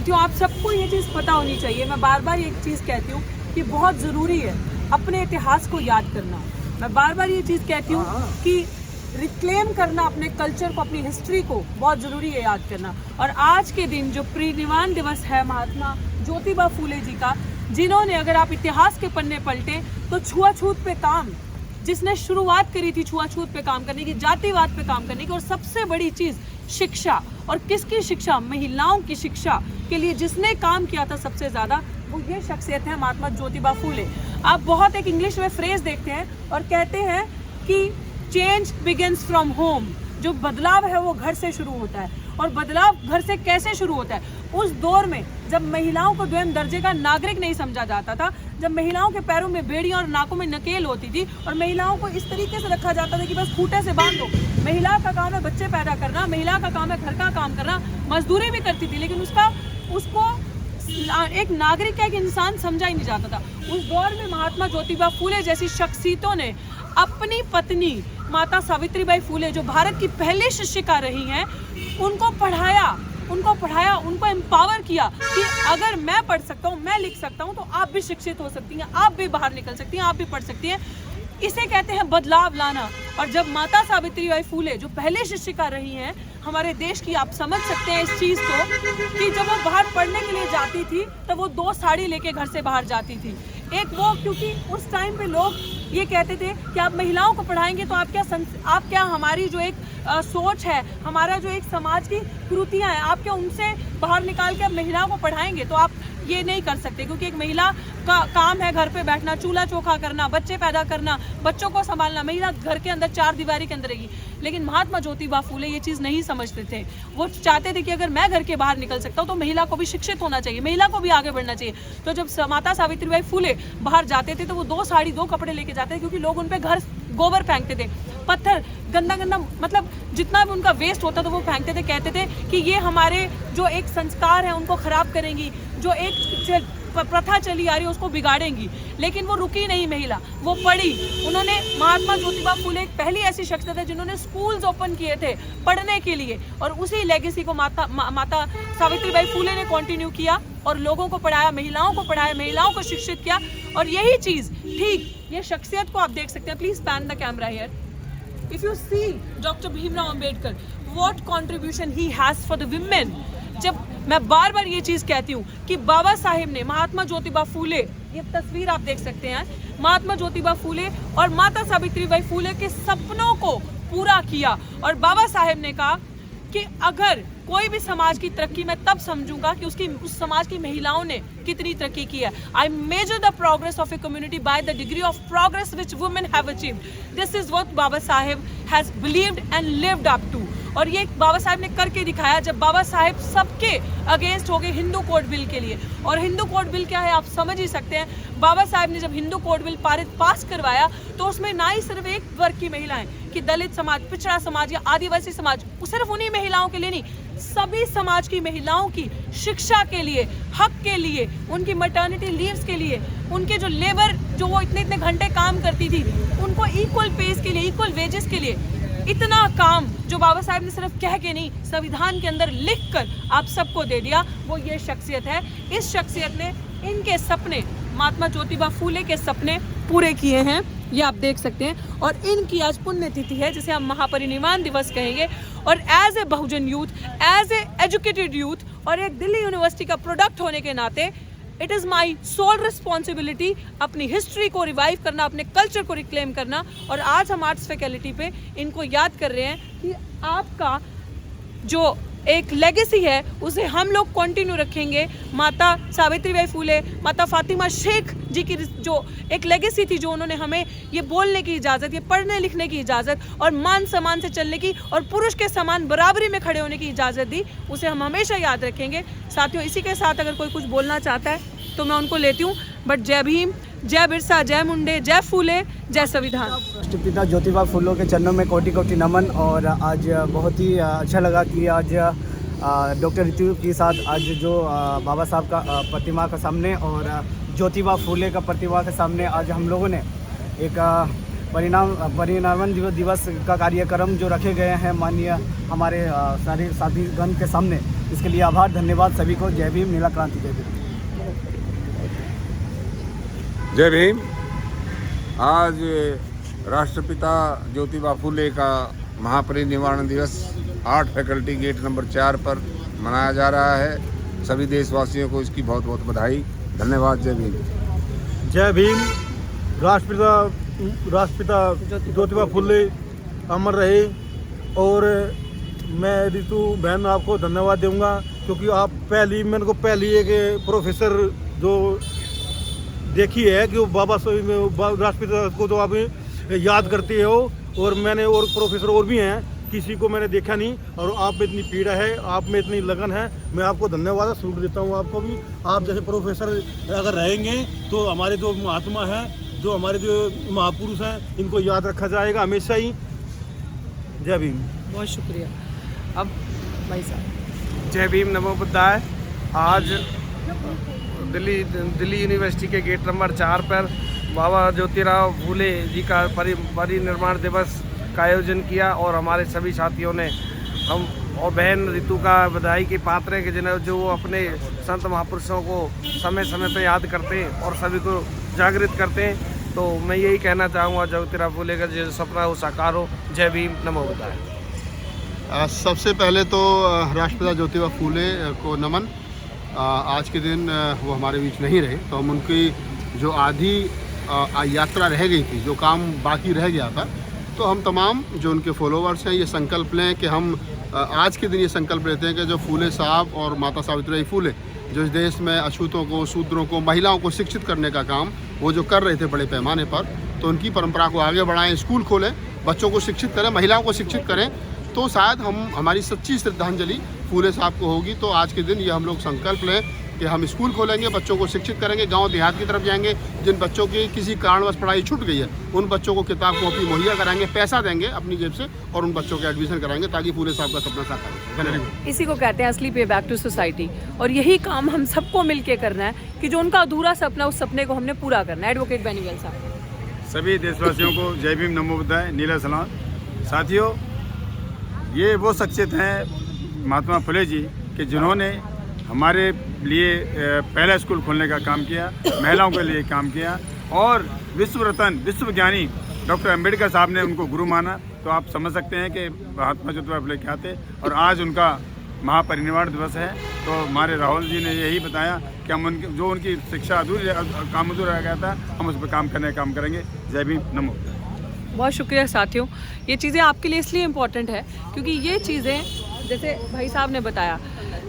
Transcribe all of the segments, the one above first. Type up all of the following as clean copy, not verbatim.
साथियों, आप सबको ये चीज़ पता होनी चाहिए। मैं बार बार एक चीज़ कहती हूँ कि बहुत ज़रूरी है अपने इतिहास को याद करना। मैं बार बार ये चीज़ कहती हूँ कि रिक्लेम करना अपने कल्चर को, अपनी हिस्ट्री को बहुत ज़रूरी है याद करना। और आज के दिन जो परिनिर्वाण दिवस है महात्मा ज्योतिबा फूले जी का, जिन्होंने, अगर आप इतिहास के पन्ने पलटे तो छुआछूत पे काम, जिसने शुरुआत करी थी छुआछूत पे काम करने की, जातिवाद पे काम करने की, और सबसे बड़ी चीज़ शिक्षा, और किसकी शिक्षा, महिलाओं की शिक्षा के लिए जिसने काम किया था सबसे ज़्यादा, वो ये शख्सियत है महात्मा ज्योतिबा फूले। आप बहुत एक इंग्लिश में फ्रेज देखते हैं और कहते हैं कि चेंज बिगिंस फ्रॉम होम, जो बदलाव है वो घर से शुरू होता है। और बदलाव घर से कैसे शुरू होता है? उस दौर में जब महिलाओं को द्वितीय दर्जे का नागरिक नहीं समझा जाता था, जब महिलाओं के पैरों में बेड़ियां और नाकों में नकेल होती थी, और महिलाओं को इस तरीके से रखा जाता था कि बस खूंटे से बांध दो। महिला का काम है बच्चे पैदा करना, महिला का काम है घर का काम करना, मजदूरी भी करती थी, लेकिन उसको एक नागरिक का, एक इंसान समझा ही नहीं जाता था। उस दौर में महात्मा ज्योतिबा फूले जैसी शख्सियतों ने अपनी पत्नी माता सावित्रीबाई फूले, जो भारत की पहली शिक्षिका रही हैं, उनको पढ़ाया, उनको एम्पावर किया कि अगर मैं पढ़ सकता हूँ, मैं लिख सकता हूँ, तो आप भी शिक्षित हो सकती हैं, आप भी बाहर निकल सकती हैं, आप भी पढ़ सकती हैं। इसे कहते हैं बदलाव लाना। और जब माता सावित्रीबाई फूले, जो पहले शिक्षिका रही हैं हमारे देश की, आप समझ सकते हैं इस चीज़ को कि जब वो बाहर पढ़ने के लिए जाती थी तो वो 2 साड़ी लेके घर से बाहर जाती थी। एक वो, क्योंकि उस टाइम पे लोग ये कहते थे कि आप महिलाओं को पढ़ाएंगे तो आप क्या हमारी जो एक सोच है, हमारा जो एक समाज की कृतियाँ हैं, आप क्या उनसे बाहर निकाल के आप महिलाओं को पढ़ाएंगे? तो आप ये नहीं कर सकते, क्योंकि एक महिला का काम है घर पे बैठना, चूल्हा चौका करना, बच्चे पैदा करना, बच्चों को संभालना। महिला घर के अंदर 4 दीवारी के अंदर रहेगी। लेकिन महात्मा ज्योतिबा फूले ये चीज़ नहीं समझते थे। वो चाहते थे कि अगर मैं घर के बाहर निकल सकता हूँ तो महिला को भी शिक्षित होना चाहिए, महिला को भी आगे बढ़ना चाहिए। तो जब माता सावित्रीबाई फूले बाहर जाते थे तो वो 2 साड़ी 2 कपड़े लेके जाते थे, क्योंकि लोग उन पे घर गोबर फेंकते थे, पत्थर, गंदा मतलब जितना भी उनका वेस्ट होता था वो फेंकते थे। कहते थे कि ये हमारे जो एक संस्कार है उनको खराब करेंगी, जो एक प्रथा चली आ रही है उसको बिगाड़ेंगी। लेकिन वो रुकी नहीं महिला, वो पढ़ी। उन्होंने, महात्मा ज्योतिबा फूले एक पहली ऐसी शख्सियत है जिन्होंने स्कूल्स ओपन किए थे पढ़ने के लिए, और उसी लेगेसी को माता सावित्रीबाई फूले ने कंटिन्यू किया और लोगों को पढ़ाया, महिलाओं को पढ़ाया, महिलाओं को शिक्षित किया। और यही चीज़, ठीक ये शख्सियत को आप देख सकते हैं, please pan the camera here. If you see doctor Bhimrao Ambedkar, what contribution he has for the women. जब मैं बार बार ये चीज़ कहती हूँ कि बाबा साहेब ने, महात्मा ज्योतिबा फूले, ये तस्वीर आप देख सकते हैं, महात्मा ज्योतिबा फूले और माता सावित्रीबाई फूले के सपनों को पूरा किया। और बाबा साहेब ने कहा कि अगर कोई भी समाज की तरक्की मैं तब समझूंगा कि उस समाज की महिलाओं ने कितनी तरक्की की है। I measure the progress of a community by the degree of progress which women have achieved. This is what Baba Saheb has believed and lived up to. और ये बाबा साहेब ने करके दिखाया, जब बाबा साहेब सबके अगेंस्ट हो गए हिंदू कोड बिल के लिए। और हिंदू कोड बिल क्या है आप समझ ही सकते हैं। बाबा साहेब ने जब हिंदू कोड बिल पास करवाया तो उसमें ना ही सिर्फ एक वर्ग की महिलाएं, कि दलित समाज, पिछड़ा समाज या आदिवासी समाज, सिर्फ उन्हीं महिलाओं के लिए नहीं, सभी समाज की महिलाओं की शिक्षा के लिए, हक के लिए, उनकी मैटरनिटी लीव्स के लिए, उनके जो लेबर, जो वो इतने घंटे काम करती थी, उनको इक्वल पेस के लिए, इक्वल वेजेस के लिए, इतना काम जो बाबा साहेब ने सिर्फ कह के नहीं, संविधान के अंदर लिख कर आप सबको दे दिया, वो ये शख्सियत है। इस शख्सियत ने इनके सपने, महात्मा ज्योतिबा फूले के सपने पूरे किए हैं, ये आप देख सकते हैं। और इनकी आज पुण्यतिथि है, जिसे हम महापरिनिर्वाण दिवस कहेंगे। और as a Bahujan youth, as a educated youth, और एक दिल्ली यूनिवर्सिटी का प्रोडक्ट होने के नाते, it is my sole responsibility अपनी हिस्ट्री को रिवाइव करना, अपने कल्चर को रिक्लेम करना। और आज हम आर्ट्स फैकल्टी पे इनको याद कर रहे हैं कि आपका जो एक लेगेसी है उसे हम लोग कंटिन्यू रखेंगे। माता सावित्रीबाई फूले, माता फातिमा शेख जी की जो एक लेगेसी थी, जो उन्होंने हमें ये बोलने की इजाज़त, ये पढ़ने लिखने की इजाज़त, और मान सम्मान से चलने की, और पुरुष के समान बराबरी में खड़े होने की इजाज़त दी, उसे हम हमेशा याद रखेंगे। साथियों, इसी के साथ अगर कोई कुछ बोलना चाहता है तो मैं उनको लेती हूँ। बट जय भीम, जय बिरसा, जय मुंडे, जय फूले, जय संविधान। राष्ट्रपिता ज्योतिबा फूलों के चरणों में कोटि कोटि नमन। और आज बहुत ही अच्छा लगा कि आज डॉक्टर ऋतु के साथ आज जो बाबा साहब का प्रतिमा के सामने और ज्योतिबा फूले का प्रतिमा के सामने आज हम लोगों ने एक परिनिर्वाण दिवस का कार्यक्रम जो रखे गए हैं माननीय हमारे सारे साथीगण के सामने, इसके लिए आभार, धन्यवाद सभी को। जय भीम, नीला क्रांति जय भीम। जय भीम। आज राष्ट्रपिता ज्योतिबा फूले का महापरिनिर्वाण दिवस 8 फैकल्टी गेट नंबर 4 पर मनाया जा रहा है। सभी देशवासियों को इसकी बहुत बहुत बधाई, धन्यवाद। जय भीम। जय भीम। राष्ट्रपिता ज्योतिबा फूले अमर रहे। और मैं रितु बहन आपको धन्यवाद दूंगा, क्योंकि आप मेरे को पहली एक प्रोफेसर जो देखी है कि वो बाबा साहब राष्ट्रपिता को तो आप याद करते हो, और मैंने और प्रोफेसर और भी हैं, किसी को मैंने देखा नहीं। और आप में इतनी पीड़ा है, आप में इतनी लगन है, मैं आपको धन्यवाद सूट देता हूँ। आपको भी, आप जैसे प्रोफेसर अगर रहेंगे तो हमारे जो महात्मा हैं, जो हमारे जो महापुरुष हैं, इनको याद रखा जाएगा हमेशा ही। जय भीम। बहुत शुक्रिया। अब भाई साहब। जय भीम, नमो बुद्धाय। आज दिल्ली यूनिवर्सिटी के गेट नंबर 4 पर बाबा ज्योतिराव फूले जी का परिनिर्वाण दिवस का आयोजन किया, और हमारे सभी साथियों ने, हम और बहन रितु का बधाई के पात्र हैं कि जिन्हें जो वो अपने संत महापुरुषों को समय समय पर याद करते हैं और सभी को जागृत करते हैं। तो मैं यही कहना चाहूँगा, ज्योतिराव फूले का जो सपना वो साकार हो। जय भीम, नमो बुद्धाय। सबसे पहले तो राष्ट्रपिता ज्योतिबा फूले को नमन। आज के दिन वो हमारे बीच नहीं रहे, तो हम उनकी जो आधी यात्रा रह गई थी, जो काम बाकी रह गया था, तो हम तमाम जो उनके फॉलोवर्स हैं ये संकल्प लें कि हम आज के दिन ये संकल्प लेते हैं कि जो फूले साहब और माता सावित्रीबाई फूले जो इस देश में अछूतों को, शूद्रों को, महिलाओं को शिक्षित करने का काम वो जो कर रहे थे बड़े पैमाने पर, तो उनकी परंपरा को आगे बढ़ाएं, स्कूल खोलें, बच्चों को शिक्षित करें, महिलाओं को शिक्षित करें, तो शायद हमारी सच्ची श्रद्धांजलि फूले साहब को होगी। तो आज के दिन ये हम लोग संकल्प लें कि हम स्कूल खोलेंगे, बच्चों को शिक्षित करेंगे, गांव देहात की तरफ जाएंगे, जिन बच्चों की किसी कारणवश पढ़ाई छूट गई है उन बच्चों को किताब कॉपी मुहैया कराएंगे, पैसा देंगे अपनी जेब से, और उन बच्चों के एडमिशन कराएंगे ताकि फूले साहब का सपना साकार हो। धन्यवाद। इसी को कहते हैं असली पे बैक टू सोसाइटी, और यही काम हम सबको मिलके करना है कि जो उनका अधूरा सपना, उस सपने को हमने पूरा करना है। एडवोकेट बेनीवेल साहब। सभी देशवासियों को जय भीम, नमो बुद्धाय, नीला सलाम। साथियों, ये वो शख्सियत हैं महात्मा फुले जी कि जिन्होंने हमारे लिए पहला स्कूल खोलने का काम किया, महिलाओं के लिए काम किया, और विश्व रत्न, विश्व ज्ञानी डॉक्टर अंबेडकर साहब ने उनको गुरु माना। तो आप समझ सकते हैं कि महात्मा ज्योतिबा फुले क्या थे। और आज उनका महापरिनिर्वाण दिवस है, तो हमारे राहुल जी ने यही बताया कि हम उनकी शिक्षा अधूरी, काम अधूरा रह गया था, हम उस पर काम करेंगे। जय भीम, नमो। बहुत शुक्रिया साथियों। ये चीज़ें आपके लिए इसलिए इम्पोर्टेंट है क्योंकि ये चीज़ें, जैसे भाई साहब ने बताया,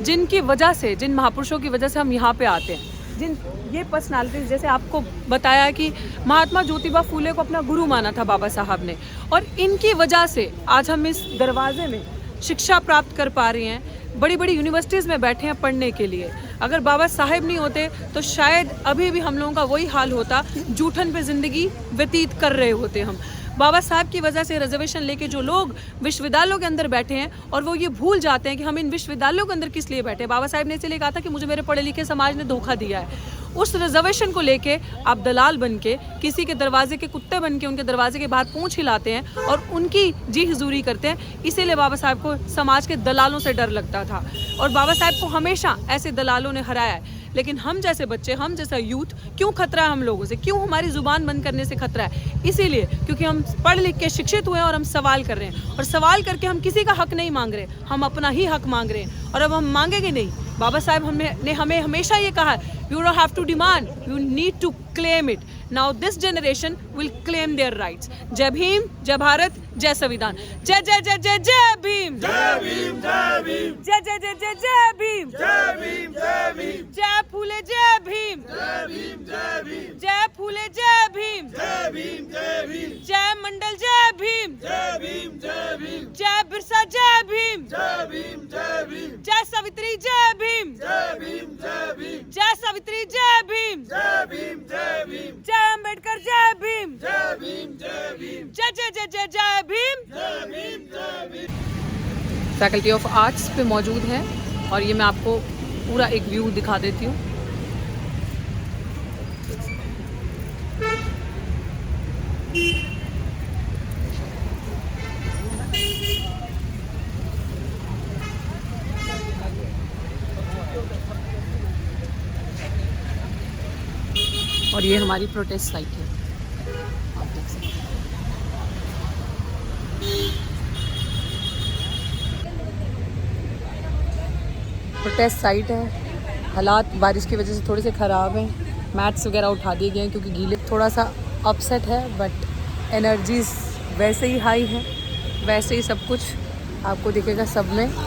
जिनकी वजह से, जिन महापुरुषों की वजह से हम यहाँ पे आते हैं, जिन ये पर्सनालिटीज, जैसे आपको बताया कि महात्मा ज्योतिबा फूले को अपना गुरु माना था बाबा साहब ने, और इनकी वजह से आज हम इस दरवाजे में शिक्षा प्राप्त कर पा रहे हैं, बड़ी बड़ी यूनिवर्सिटीज़ में बैठे हैं पढ़ने के लिए। अगर बाबा साहब नहीं होते तो शायद अभी भी हम लोगों का वही हाल होता, जूठन पे ज़िंदगी व्यतीत कर रहे होते हम। बाबा साहब की वजह से रिजर्वेशन लेके जो लोग विश्वविद्यालयों के अंदर बैठे हैं, और वो ये भूल जाते हैं कि हम इन विश्वविद्यालयों के अंदर किस लिए बैठे हैं। बाबा साहब ने इसलिए कहा था कि मुझे मेरे पढ़े लिखे समाज ने धोखा दिया है। उस रिजर्वेशन को लेके आप दलाल बन के, किसी के दरवाजे के कुत्ते बन के उनके दरवाजे के बाहर पूंछ हिलाते हैं और उनकी जी हुजूरी करते हैं। इसीलिए बाबा साहब को समाज के दलालों से डर लगता था, और बाबा साहब को हमेशा ऐसे दलालों ने हराया है। लेकिन हम जैसे बच्चे, हम जैसा यूथ, क्यों खतरा है हम लोगों से? क्यों हमारी जुबान बंद करने से खतरा है? इसीलिए क्योंकि हम पढ़ लिख के शिक्षित हुए हैं और हम सवाल कर रहे हैं, और सवाल करके हम किसी का हक नहीं मांग रहे, हम अपना ही हक मांग रहे हैं। और अब हम मांगेंगे नहीं। बाबा साहब ने हमें हमेशा ये कहा, you don't have to demand, you need to claim it. Now this generation will claim their rights. जय भीम, जय भारत, जय संविधान। जय जय जय जय जय भीम, जय भीम, जय भीम, जय जय जय जय जय भीम, जय भीम, जय भीम, जय फूले, जय भीम, जय भीम, जय भीम, जय फूले, जय भीम, जय भीम, जय भीम, जय मंडल, जय भीम, जय भीम, जय भीम, जय बिरसा, जय भीम, जय भीम, जय भीम, जय सावित्री, जय भीम, जय भीम, जय भीम, जय सावित्री, जय भीम, जय भीम, जय भीम, जय अम्बेडकर, जय भीम, जय भीम, जय भीम, जय जय जय जय जय भीम, जय भीम, जय भीम। फैकल्टी ऑफ आर्ट्स पे मौजूद है, और ये मैं आपको पूरा एक व्यू दिखा देती हूँ। और ये हमारी प्रोटेस्ट साइट है, आप देख सकते हैं। प्रोटेस्ट साइट है। हालात बारिश की वजह से थोड़े से ख़राब हैं, मैट्स वगैरह उठा दिए गए हैं क्योंकि गीले, थोड़ा सा अपसेट है, बट एनर्जीज वैसे ही हाई है, वैसे ही सब कुछ आपको दिखेगा सब में।